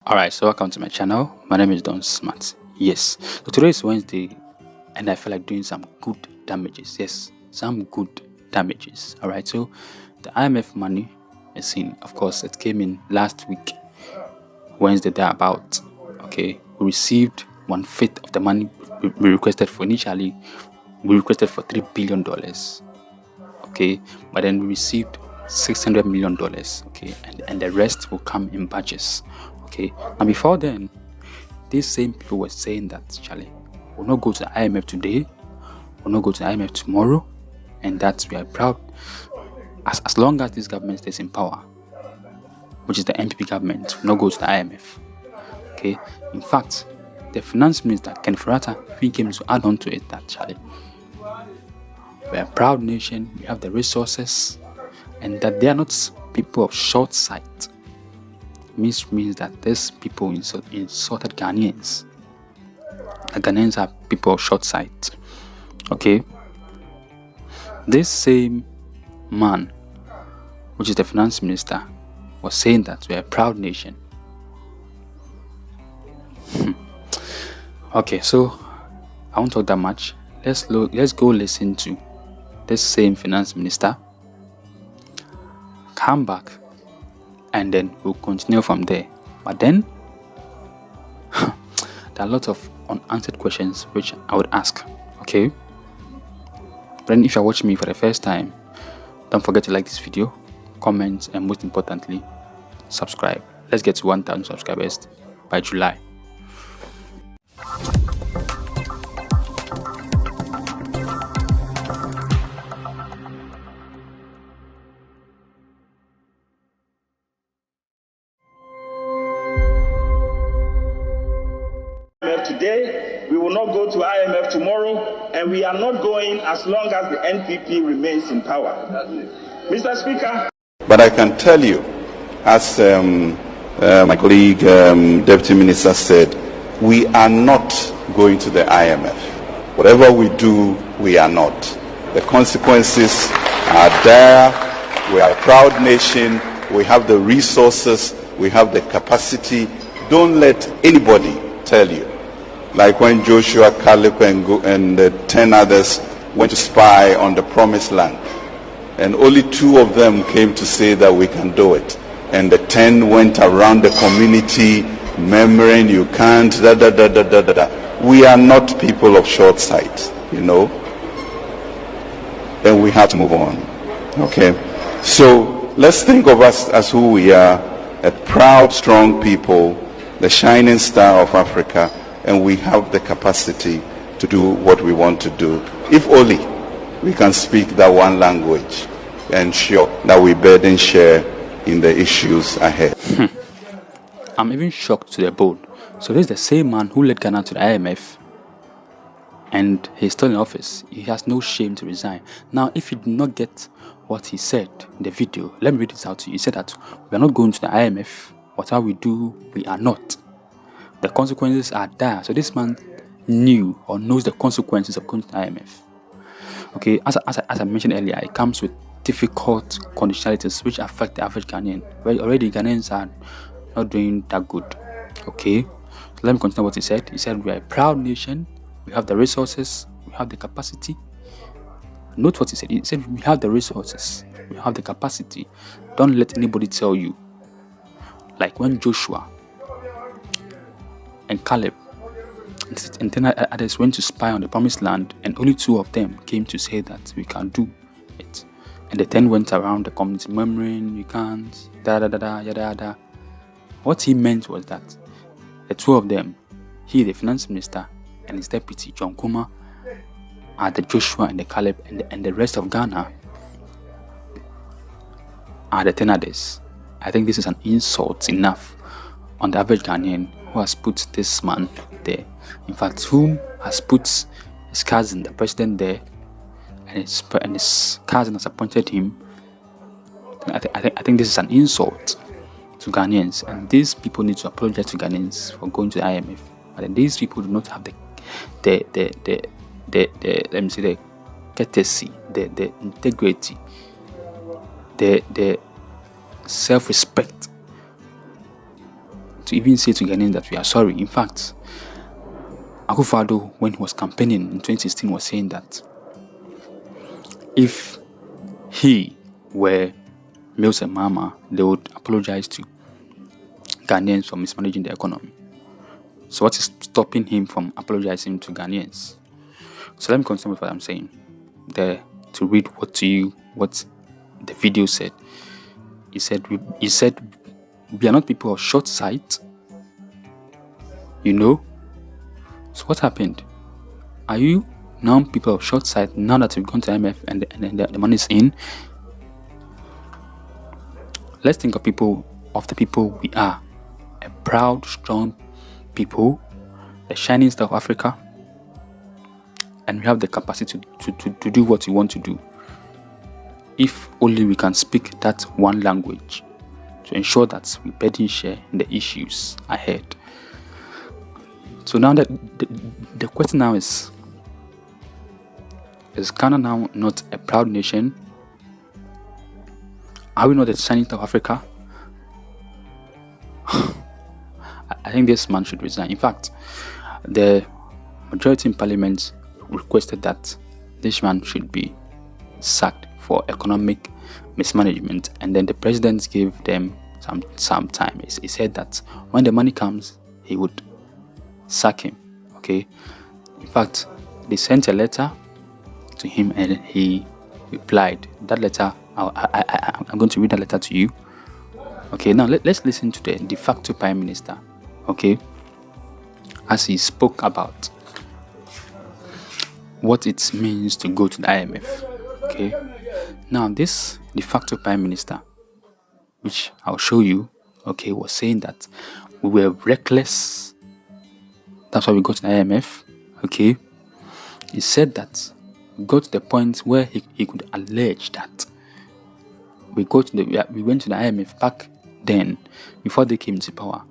Alright, so welcome to my channel. My name is Don Smart. Yes, so today is Wednesday and I feel like doing some good damages. Yes, some good damages. Alright, so the IMF money is in. Of course, it came in last week, Wednesday, thereabout. Okay, we received 1/5 of the money we requested for initially. We requested for $3 billion. Okay, but then we received $600 million. Okay, and the rest will come in batches. Okay, and before then, these same people were saying that Charlie will not go to the IMF today, will not go to the IMF tomorrow, and that we are proud as long as this government stays in power, which is the NPP government, will not go to the IMF. Okay, in fact, the finance minister Ken Furata, he came to add on to it that Charlie, we are a proud nation, we have the resources, and that they are not people of short sight. Means that these people insulted Ghanaians. The Ghanaians are people of short sight. Okay. This same man, which is the finance minister, was saying that we are a proud nation. Okay, so I won't talk that much. Let's go listen to this same finance minister. Come back. And then we'll continue from there. But then, there are a lot of unanswered questions which I would ask. Okay? But then if you're watching me for the first time, don't forget to like this video, comment, and most importantly, subscribe. Let's get to 1,000 subscribers by July. Today, we will not go to IMF tomorrow, and we are not going as long as the NPP remains in power. Mr. Speaker. But I can tell you, as my colleague, Deputy Minister said, we are not going to the IMF. Whatever we do, we are not. The consequences are there. We are a proud nation. We have the resources. We have the capacity. Don't let anybody tell you. Like when Joshua, Caleb, and the 10 others went to spy on the promised land. And only 2 of them came to say that we can do it. And the 10 went around the community murmuring, you can't, We are not people of short sight, you know. And we have to move on. Okay. So let's think of us as who we are, a proud, strong people, the shining star of Africa. And we have the capacity to do what we want to do. If only we can speak that one language and ensure that we burden share in the issues ahead. I'm even shocked to the bone. So this is the same man who led Ghana to the IMF and he's still in office. He has no shame to resign. Now, if you did not get what he said in the video, let me read this out to you. He said that we are not going to the IMF. Whatever we do, we are not. The consequences are dire. So this man knew or knows the consequences of going to the IMF. Okay, as I mentioned earlier, it comes with difficult conditionalities which affect the average Ghanaian. Well, already Ghanaians are not doing that good. Okay, so let me continue what he said. He said we are a proud nation. We have the resources. We have the capacity. Note what he said. He said we have the resources. We have the capacity. Don't let anybody tell you. Like when Joshua and Caleb and 10 others went to spy on the promised land, and only 2 of them came to say that we can do it. And the 10 went around the community murmuring, you can't, yada. What he meant was that the 2 of them, he, the finance minister, and his deputy, John Kuma, are the Joshua and the Caleb, and the rest of Ghana are the 10 others. I think this is an insult enough on the average Ghanaian who has put this man there. In fact, whom has put his cousin, the president, there, and his cousin has appointed him. I think this is an insult to Ghanaians, and these people need to apologize to Ghanaians for going to the IMF. But then these people do not have the let me say the courtesy, the integrity, the self-respect to even say to Ghanaians that we are sorry. In fact, Akuffoaddo, when he was campaigning in 2016, was saying that if he were Mills and Mama, they would apologize to Ghanaians for mismanaging the economy. So what is stopping him from apologizing to Ghanaians? So let me continue with what I'm saying. There, to read what the video said. He said we are not people of short sight. You know? So what happened? Are you now people of short sight now that we've gone to IMF and the money's in? Let's think of the people we are. A proud, strong people, the shining star of Africa, and we have the capacity to do what we want to do. If only we can speak that one language to ensure that we burden share in the issues ahead. So now the question now is Ghana now not a proud nation? Are we not the shining star of Africa? I think this man should resign. In fact, the majority in parliament requested that this man should be sacked for economic mismanagement, and then the president gave them some time. He said that when the money comes, he would sack him. Okay. In fact, they sent a letter to him and he replied. That letter, I'm going to read that letter to you. Okay, now let's listen to the de facto prime minister, okay, as he spoke about what it means to go to the IMF. Okay, now this de facto prime minister, which I'll show you, okay, was saying that we were reckless. That's why we got to the IMF. Okay, he said that we got to the point where he could allege that we went to the IMF back then, before they came into power,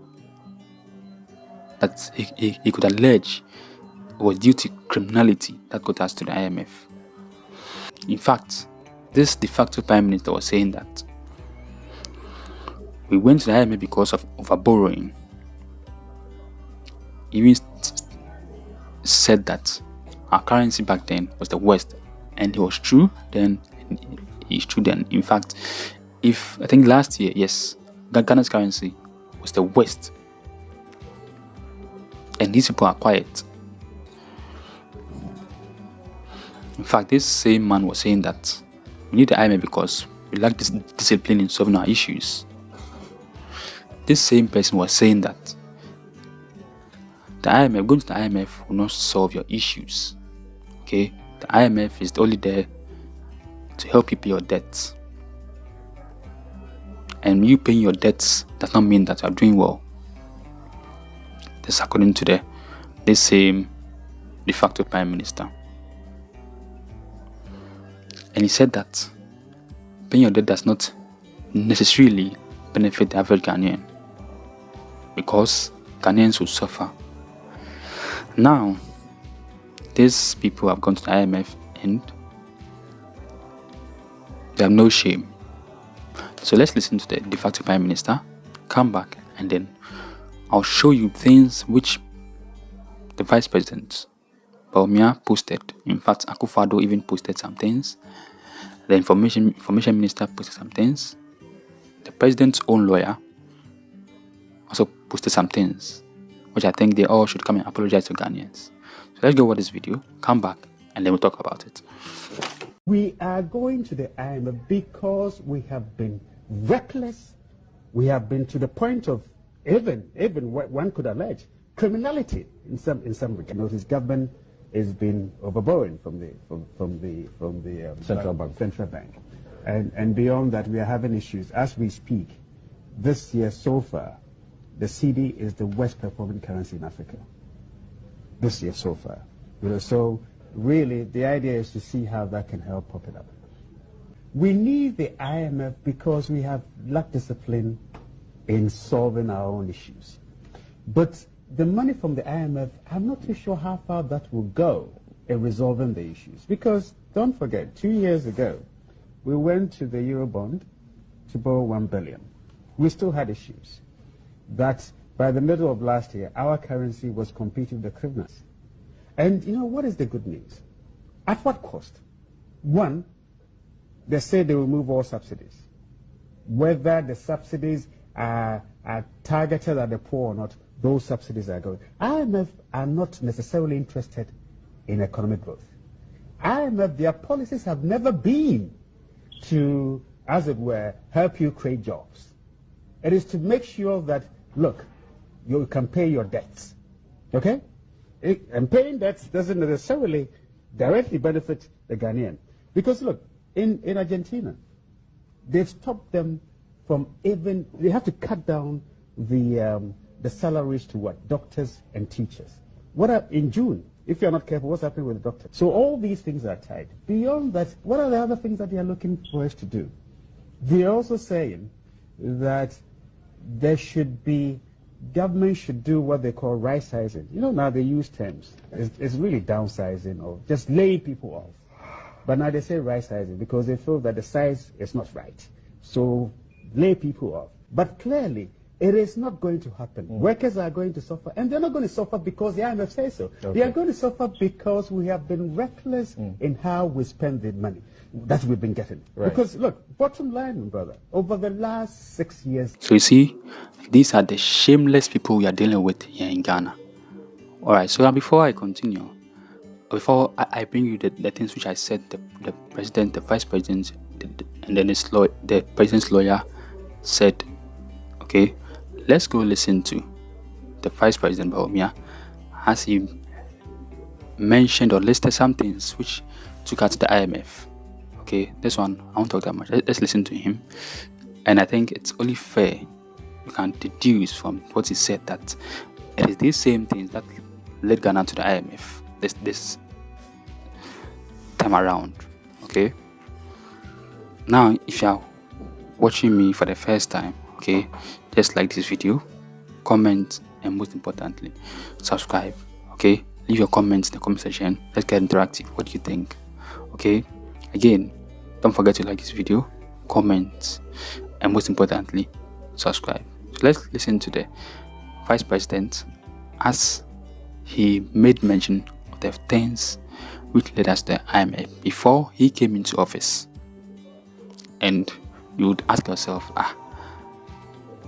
that he could allege it was due to criminality that got us to the IMF. In fact, this de facto prime minister was saying that we went to the IMF because of overborrowing. He even said that our currency back then was the worst, and it was true then. It's true then. In fact, I think last year, yes, Ghana's currency was the worst, and these people are quiet. In fact, this same man was saying that we need the IMF because we lack this discipline in solving our issues. This same person was saying that going to the IMF will not solve your issues. Okay, the IMF is only there to help you pay your debts. And you paying your debts does not mean that you are doing well. This according to this same de facto prime minister. And he said that paying your debt does not necessarily benefit the average Ghanaian, because Ghanaians will suffer. Now, these people have gone to the IMF and they have no shame. So let's listen to the de facto prime minister, come back, and then I'll show you things which the vice president, Bawumia, posted. In fact, Akuffoaddo even posted some things. The information minister posted some things. The president's own lawyer also posted some things, which I think they all should come and apologize to Ghanaians. So let's go watch this video, come back, and then we'll talk about it. We are going to the IMF because we have been reckless. We have been to the point of even what one could allege criminality in some regard. You know, his government has been overborrowing from the central bank, and beyond that, we are having issues as we speak. This year so far, the CD is the worst performing currency in Africa. This year so far, you know, so. Really, the idea is to see how that can help pop it up. We need the IMF because we have lacked discipline in solving our own issues. But the money from the IMF, I'm not too sure how far that will go in resolving the issues. Because don't forget, 2 years ago, we went to the Eurobond to borrow 1 billion. We still had issues. But by the middle of last year, our currency was competing with the hryvnias. And you know, what is the good news? At what cost? One, they say they will remove all subsidies. Whether the subsidies are targeted at the poor or not, those subsidies are going. IMF are not necessarily interested in economic growth. IMF, their policies have never been to, as it were, help you create jobs. It is to make sure that, look, you can pay your debts, okay? And paying debts doesn't necessarily directly benefit the Ghanaian. Because look, in Argentina, they've stopped them from even, they have to cut down the salaries to what? Doctors and teachers. In June, if you're not careful, what's happening with the doctors? So all these things are tied. Beyond that, what are the other things that they are looking for us to do? They're also saying that there should be, government should do what they call right sizing. You know, now they use terms. It's really downsizing or just laying people off. But now they say right sizing because they feel that the size is not right. So lay people off. But clearly, it is not going to happen. Workers are going to suffer, and they're not going to suffer because the IMF says so. Okay. They are going to suffer because we have been reckless in how we spend the money that we've been getting. Right. Because, look, bottom line, brother, over the last 6 years... So you see, these are the shameless people we are dealing with here in Ghana. All right, so before I continue, before I bring you the things which I said, the president, the vice president, and then the president's lawyer said, okay, let's go listen to the vice president, Bawumia, as he mentioned or listed some things which took out to the IMF. Okay, this one, I won't talk that much. Let's listen to him. And I think it's only fair you can deduce from what he said that it is these same things that led Ghana to the IMF this time around. Okay, now if you are watching me for the first time, okay, just like this video, comment, and most importantly, subscribe. Okay, leave your comments in the comment section. Let's get interactive. What do you think? Okay, again, don't forget to like this video, comment, and most importantly, subscribe. So let's listen to the vice president as he made mention of the things which led us to the IMF before he came into office. And you would ask yourself,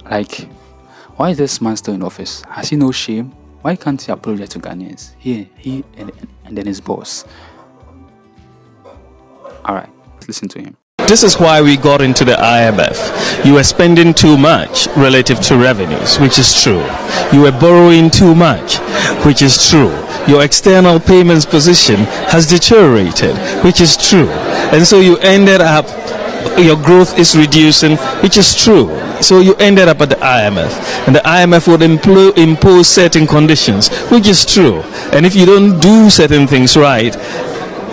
like, why is this man still in office? Has he no shame? Why can't he apologize to Ghanaians? He and then his boss. Alright, let's listen to him. This is why we got into the IMF. You were spending too much relative to revenues, which is true. You were borrowing too much, which is true. Your external payments position has deteriorated, which is true. And so you ended up, your growth is reducing, which is true. So you ended up at the IMF, and the IMF would impose certain conditions, which is true. And if you don't do certain things right,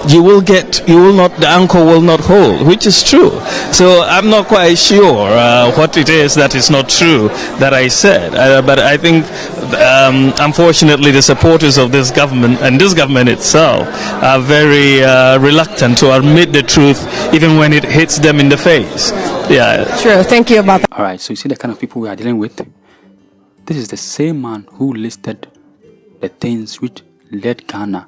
the anchor will not hold, which is true. So I'm not quite sure what it is that is not true that I said, but I think unfortunately the supporters of this government and this government itself are very reluctant to admit the truth even when it hits them in the face. Yeah, true. Thank you about that. All right, so you see the kind of people we are dealing with. This is the same man who listed the things which led Ghana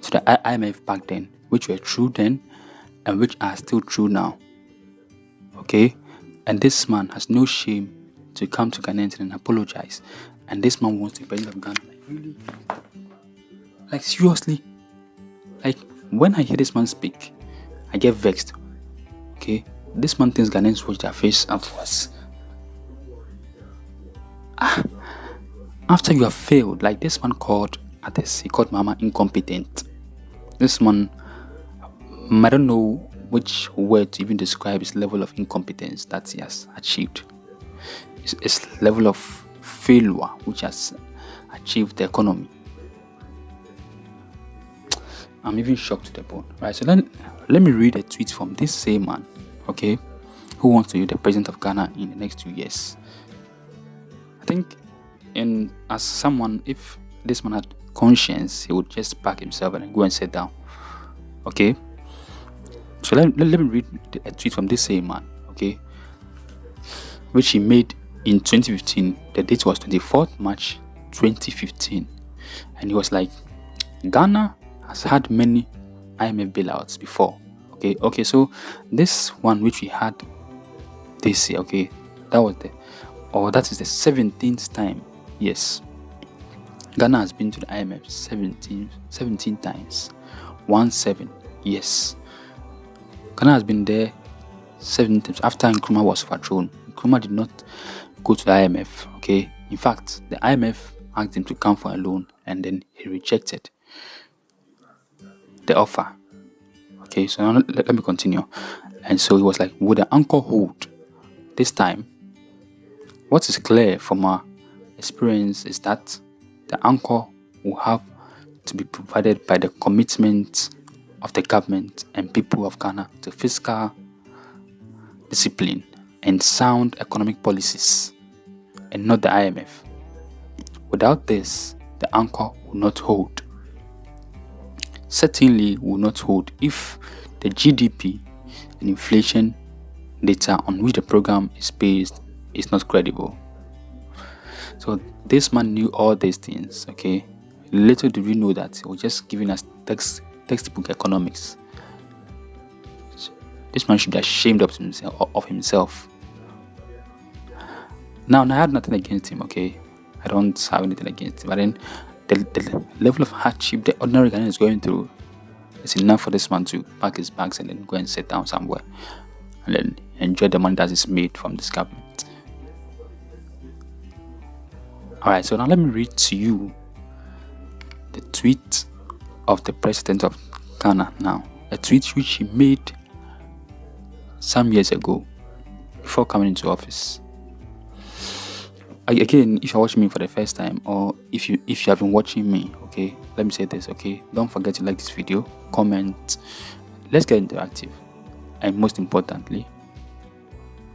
to the IMF back then, which were true then and which are still true now. Okay, and this man has no shame to come to Ghanaians and apologize. And this man wants to be president of Ghana. Like, really? Like, seriously? Like, when I hear this man speak, I get vexed. Okay, this man thinks Ghanaians wash their face afterwards. After you have failed, like this man called he called Mama incompetent. This man, I don't know which word to even describe his level of incompetence that he has achieved. His level of failure which has achieved the economy. I'm even shocked to the bone. Right, so then let me read a tweet from this same man, okay, who wants to be the president of Ghana in the next 2 years. I think, as someone, if this man had conscience, he would just pack himself and go and sit down. Okay, so let me read a tweet from this same man, okay, which he made in 2015. The date was 24th March 2015, and he was like, Ghana has had many IMF bailouts before. Okay, so this one which we had this year, okay, that is the 17th time. Yes, Ghana has been to the IMF 17 times. 17, yes. Ghana has been there 7 times after Nkrumah was overthrown. Nkrumah did not go to the IMF, okay? In fact, the IMF asked him to come for a loan and then he rejected the offer. Okay, so now let me continue. And so he was like, would the anchor hold this time? What is clear from our experience is that the anchor will have to be provided by the commitment of the government and people of Ghana to fiscal discipline and sound economic policies, and not the IMF. Without this, the anchor will not hold. Certainly will not hold if the GDP and inflation data on which the program is based is not credible. So this man knew all these things, okay? Little did we know that he was just giving us textbook economics. This man should be ashamed of himself. Now, I had nothing against him, okay? I don't have anything against him. But then the level of hardship the ordinary Ghanaian is going through is enough for this man to pack his bags and then go and sit down somewhere and then enjoy the money that is made from this government. Alright, so now let me read to you the tweet of the president of Ghana now. A tweet which he made some years ago before coming into office. Again, if you're watching me for the first time, or if you have been watching me, okay, let me say this, okay, don't forget to like this video, comment, let's get interactive, and most importantly,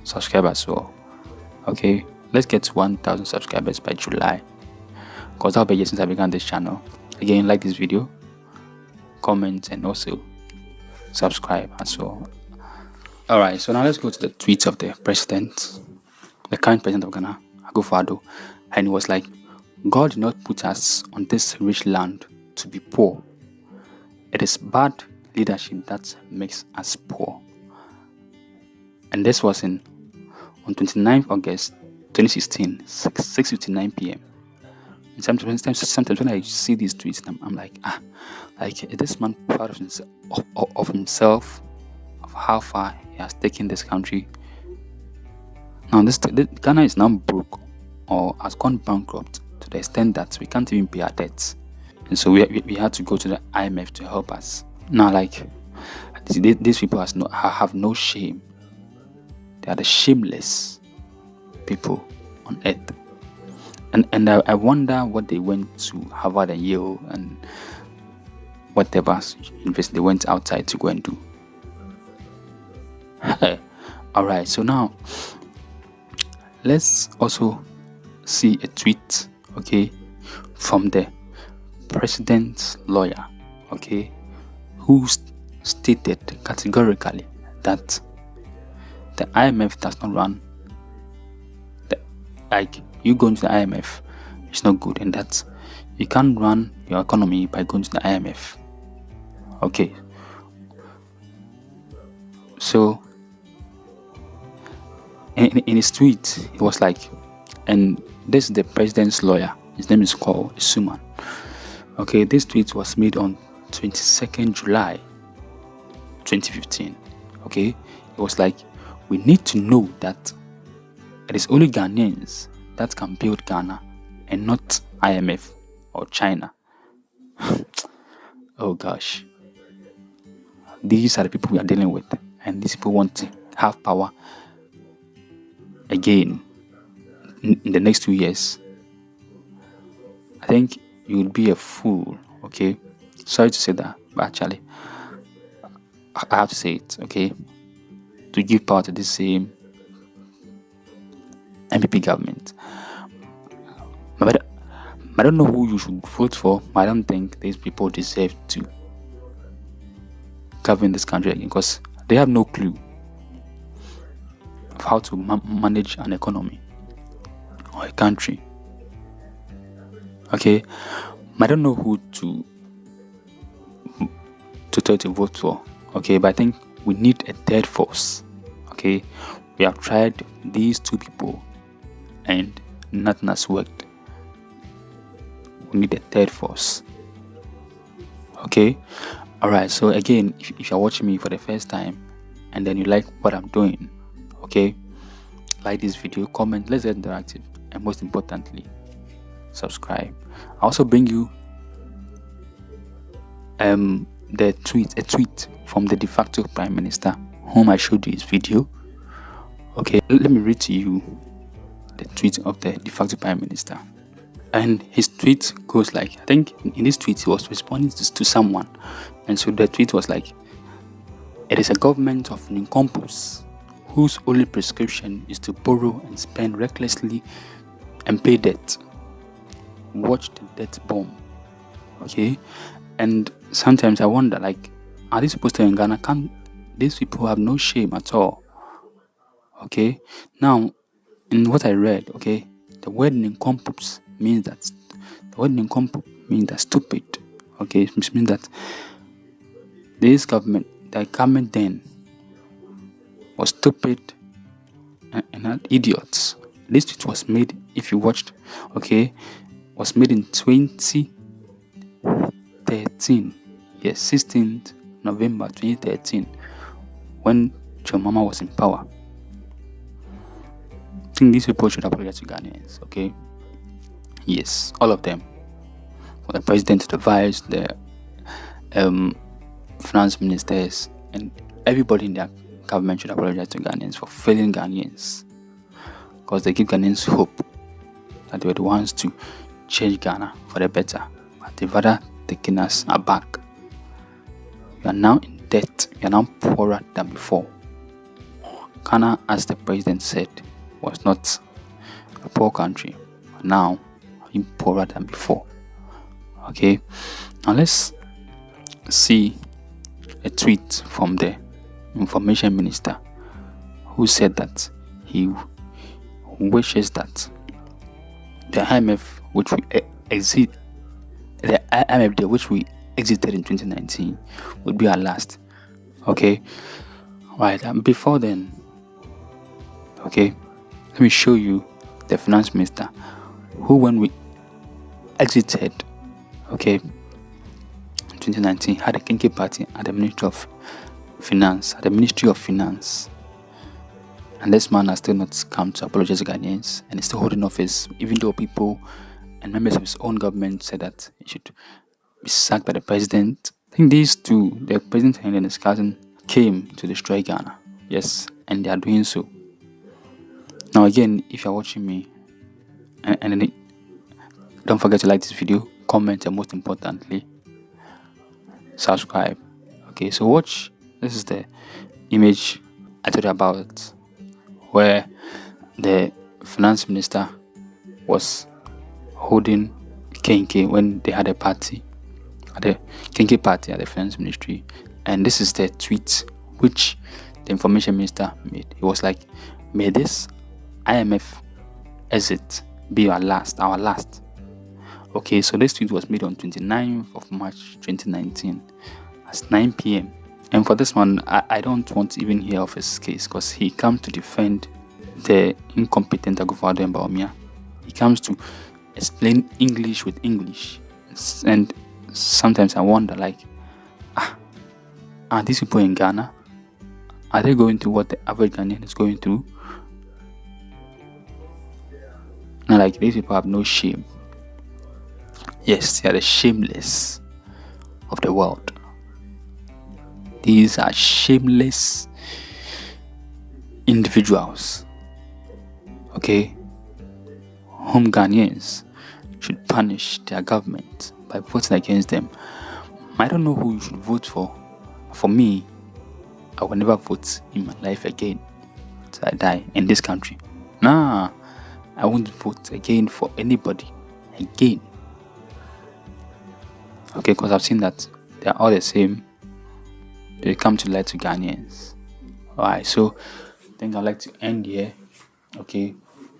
subscribe as well. Okay, let's get to 1,000 subscribers by July, because that'll be a year since I began this channel. Again, like this video, comment, and also subscribe as well. Alright, so now let's go to the tweets of the president, the current president of Ghana, akuffoaddo, and he was like, God did not put us on this rich land to be poor. It is bad leadership that makes us poor. And this was on 29th August 2016, 6:59 p.m. And sometimes when I see these tweets, I'm like, is this man proud of himself, of how far he has taken this country? Now, Ghana is now broke or has gone bankrupt to the extent that we can't even pay our debts. And so we had to go to the IMF to help us. Now, like, these people have no shame. They are the shameless people on earth. And I wonder what they went to Harvard and Yale and whatever university they went outside to go and do. Alright, so now let's also see a tweet, okay, from the president's lawyer, okay, who stated categorically that the IMF does not run, like, you going to the IMF is not good, and that you can't run your economy by going to the IMF. Okay, so in his tweet, he was like, and this is the president's lawyer, his name is called Suman. Okay, this tweet was made on 22nd July 2015. Okay, it was like, we need to know that it is only Ghanaians that can build Ghana and not IMF or China. Oh gosh, these are the people we are dealing with, and these people want to have power again in the next 2 years. I think you would be a fool, okay? Sorry to say that, but actually I have to say it, okay? To give power to the same MPP government. But I don't know who you should vote for. I don't think these people deserve to govern this country again, because they have no clue of how to manage an economy. country. Okay, I don't know who to try to vote for. Okay, but I think we need a third force. Okay, we have tried these two people and nothing has worked. We need a third force. Okay, all right. So again, if you're watching me for the first time and then you like what I'm doing, okay, like this video, comment, let's get interactive, and most importantly, subscribe. I also bring you a tweet from the de facto prime minister whom I showed you his video. Okay, let me read to you the tweet of the de facto prime minister. And his tweet goes like, I think in this tweet he was responding to someone, and so the tweet was like, it is a government of nincompoops whose only prescription is to borrow and spend recklessly and pay debt. Watch the debt bomb. Okay, and sometimes I wonder, like, are these people still in Ghana? Can't these people have no shame at all? Okay, now in what I read, okay, the word nincompoop means that stupid. Okay, it means that the government then was stupid and not idiots. This tweet was made, if you watched, okay, was made in 2013. Yes, 16th November 2013, when John Mama was in power. I think these people should apologize to Ghanaians, okay? Yes, all of them. From the president, the vice, the finance ministers, and everybody in their government should apologize to Ghanaians for failing Ghanaians. Because they give Ghanaians hope that they were the ones to change Ghana for the better. But they've rather taken us aback. You are now in debt. You are now poorer than before. Ghana, as the president said, was not a poor country. But now, I'm poorer than before. Okay? Now let's see a tweet from the information minister who said that he wishes that the IMF which we exited in 2019 would be our last. Okay, right. Before then, okay, let me show you the finance minister who, when we exited, okay, in 2019, had a kinky party at the Ministry of Finance. And this man has still not come to apologize to Ghanaians and is still holding office, even though people and members of his own government said that he should be sacked by the president. I think these two, the president and his cousin, came to destroy Ghana. Yes, and they are doing so. Now again, if you're watching me, and don't forget to like this video, comment, and most importantly, subscribe. Okay, so watch. This is the image I told you about, where the finance minister was holding Kenke when they had a party at the Kenke party at the finance ministry. And this is the tweet which the information minister made. He was like, may this IMF exit be our last. Okay, so this tweet was made on 29th of March 2019 at 9 p.m. And for this one, I don't want to even hear of his case, because he comes to defend the incompetent akuffoaddo and bawumia. He comes to explain English with English. And sometimes I wonder, like, are these people in Ghana? Are they going through what the average Ghanaian is going through? Now, like, these people have no shame. Yes, they are the shameless of the world. These are shameless individuals, okay, whom Ghanaians should punish their government by voting against them. I don't know who you should vote for. For me, I will never vote in my life again till I die in this country. Nah, I won't vote again for anybody again. Okay, because I've seen that they are all the same. They come to lie to Ghanaians. Alright, so I think I'd like to end here. Okay,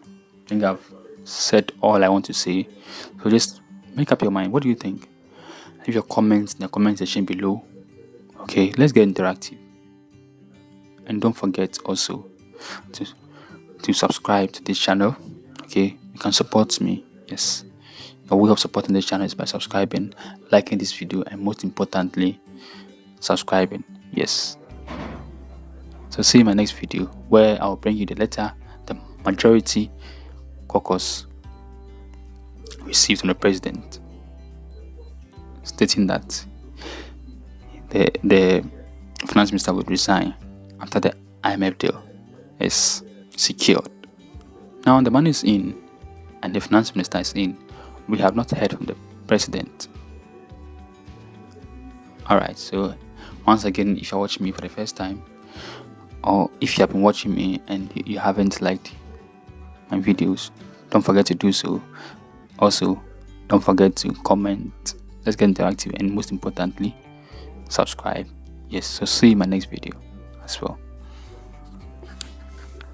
I think I've said all I want to say. So just make up your mind. What do you think? Leave your comments in the comment section below. Okay, let's get interactive. And don't forget also to subscribe to this channel. Okay, you can support me. Yes, your way of supporting this channel is by subscribing, liking this video, and most importantly, subscribing. Yes. So see you in my next video, where I'll bring you the letter the majority caucus received from the president, stating that the finance minister would resign after the IMF deal is secured. Now the money is in and the finance minister is in. We have not heard from the president. Alright, so once again, if you're watching me for the first time, or if you have been watching me and you haven't liked my videos, don't forget to do so. Also, don't forget to comment. Let's get interactive, and most importantly, subscribe. Yes, so see you in my next video as well.